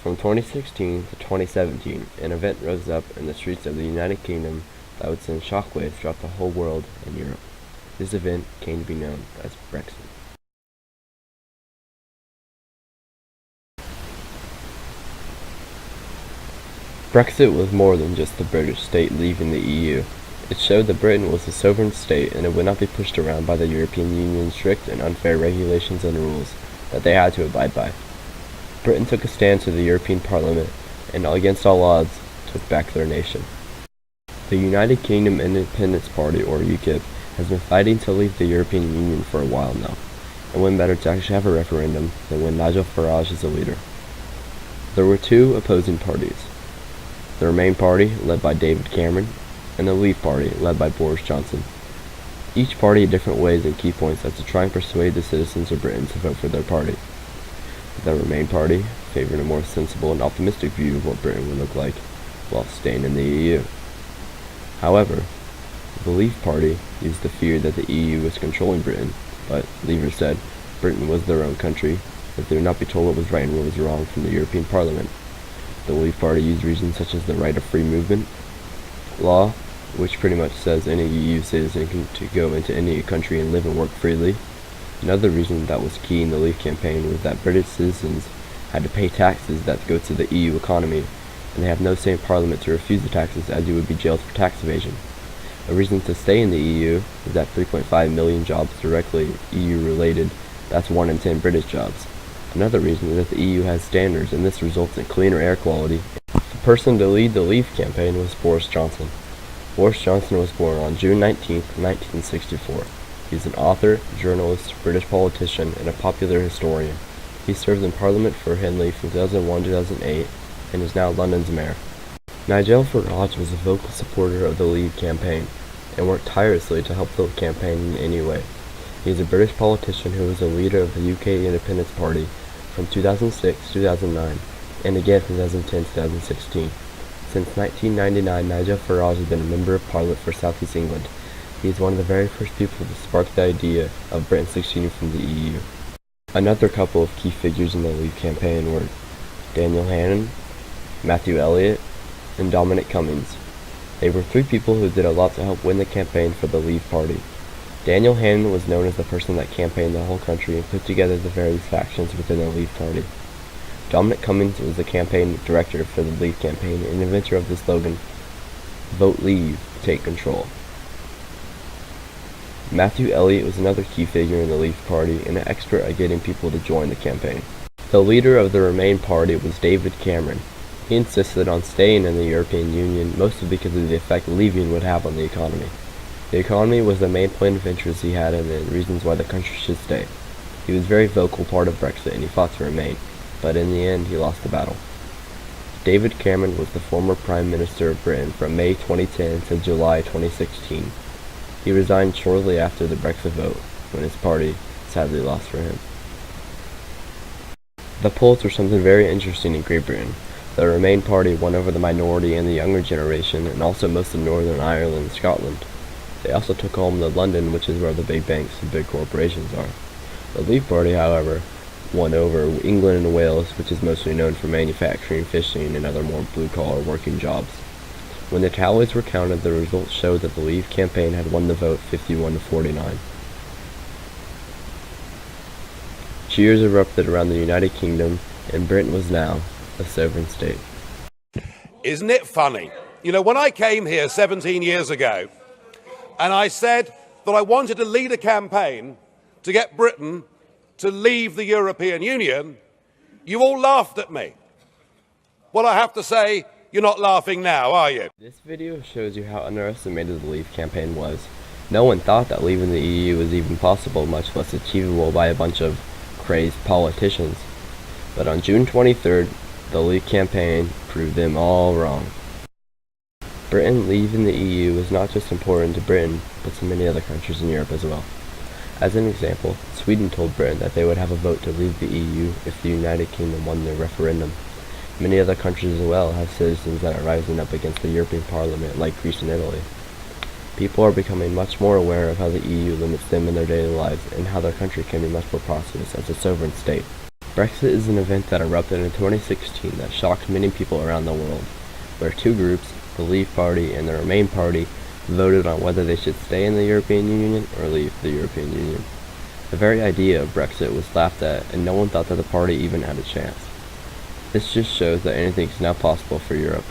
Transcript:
From 2016 to 2017, an event rose up in the streets of the United Kingdom that would send shockwaves throughout the whole world and Europe. This event came to be known as Brexit. Brexit was more than just the British state leaving the EU. It showed that Britain was a sovereign state and it would not be pushed around by the European Union's strict and unfair regulations and rules that they had to abide by. Britain took a stand to the European Parliament and, against all odds, took back their nation. The United Kingdom Independence Party, or UKIP, has been fighting to leave the European Union for a while now, and when better to actually have a referendum than when Nigel Farage is the leader. There were two opposing parties: the Remain Party, led by David Cameron, and the Leave Party, led by Boris Johnson. Each party had different ways and key points as to try and persuade the citizens of Britain to vote for their party. The Remain Party favored a more sensible and optimistic view of what Britain would look like while staying in the EU. However, the Leave Party used the fear that the EU was controlling Britain, but Leavers said Britain was their own country, that they would not be told what was right and what was wrong from the European Parliament. The Leave Party used reasons such as the right of free movement law, which pretty much says any EU citizen can go into any country and live and work freely. Another reason that was key in the Leave campaign was that British citizens had to pay taxes that go to the EU economy, and they have no say in Parliament to refuse the taxes, as you would be jailed for tax evasion. A reason to stay in the EU is that 3.5 million jobs directly EU related, that's 1 in 10 British jobs. Another reason is that the EU has standards, and this results in cleaner air quality. The person to lead the Leave campaign was Boris Johnson. Boris Johnson was born on June 19, 1964. He's an author, journalist, British politician, and a popular historian. He served in Parliament for Henley from 2001 to 2008 and is now London's mayor. Nigel Farage was a vocal supporter of the Leave campaign and worked tirelessly to help the campaign in any way. He is a British politician who was a leader of the UK Independence Party from 2006 to 2009 and again from 2010 to 2016. Since 1999, Nigel Farage has been a Member of Parliament for South East England. He is one of the very first people to spark the idea of Britain seceding from the EU. Another couple of key figures in the Leave campaign were Daniel Hannan, Matthew Elliott, and Dominic Cummings. They were three people who did a lot to help win the campaign for the Leave Party. Daniel Hannan was known as the person that campaigned the whole country and put together the various factions within the Leave Party. Dominic Cummings was the campaign director for the Leave campaign and inventor of the slogan, "Vote Leave, Take Control." Matthew Elliott was another key figure in the Leave Party and an expert at getting people to join the campaign. The leader of the Remain Party was David Cameron. He insisted on staying in the European Union, mostly because of the effect leaving would have on the economy. The economy was the main point of interest he had and the reasons why the country should stay. He was a very vocal part of Brexit and he fought to remain, but in the end he lost the battle. David Cameron was the former Prime Minister of Britain from May 2010 to July 2016. He resigned shortly after the Brexit vote, when his party sadly lost for him. The polls were something very interesting in Great Britain. The Remain Party won over the minority and the younger generation, and also most of Northern Ireland and Scotland. They also took home the London, which is where the big banks and big corporations are. The Leave Party, however, won over England and Wales, which is mostly known for manufacturing, fishing, and other more blue-collar working jobs. When the tallies were counted, the results showed that the Leave campaign had won the vote 51 to 49. Cheers erupted around the United Kingdom, and Britain was now a sovereign state. Isn't it funny? You know, when I came here 17 years ago, and I said that I wanted to lead a campaign to get Britain to leave the European Union, you all laughed at me. Well, I have to say, you're not laughing now, are you? This video shows you how underestimated the Leave campaign was. No one thought that leaving the EU was even possible, much less achievable by a bunch of crazed politicians. But on June 23rd, the Leave campaign proved them all wrong. Britain leaving the EU was not just important to Britain, but to many other countries in Europe as well. As an example, Sweden told Britain that they would have a vote to leave the EU if the United Kingdom won their referendum. Many other countries as well have citizens that are rising up against the European Parliament, like Greece and Italy. People are becoming much more aware of how the EU limits them in their daily lives and how their country can be much more prosperous as a sovereign state. Brexit is an event that erupted in 2016 that shocked many people around the world, where two groups, the Leave Party and the Remain Party, voted on whether they should stay in the European Union or leave the European Union. The very idea of Brexit was laughed at, and no one thought that the party even had a chance. This just shows that anything is now possible for Europe.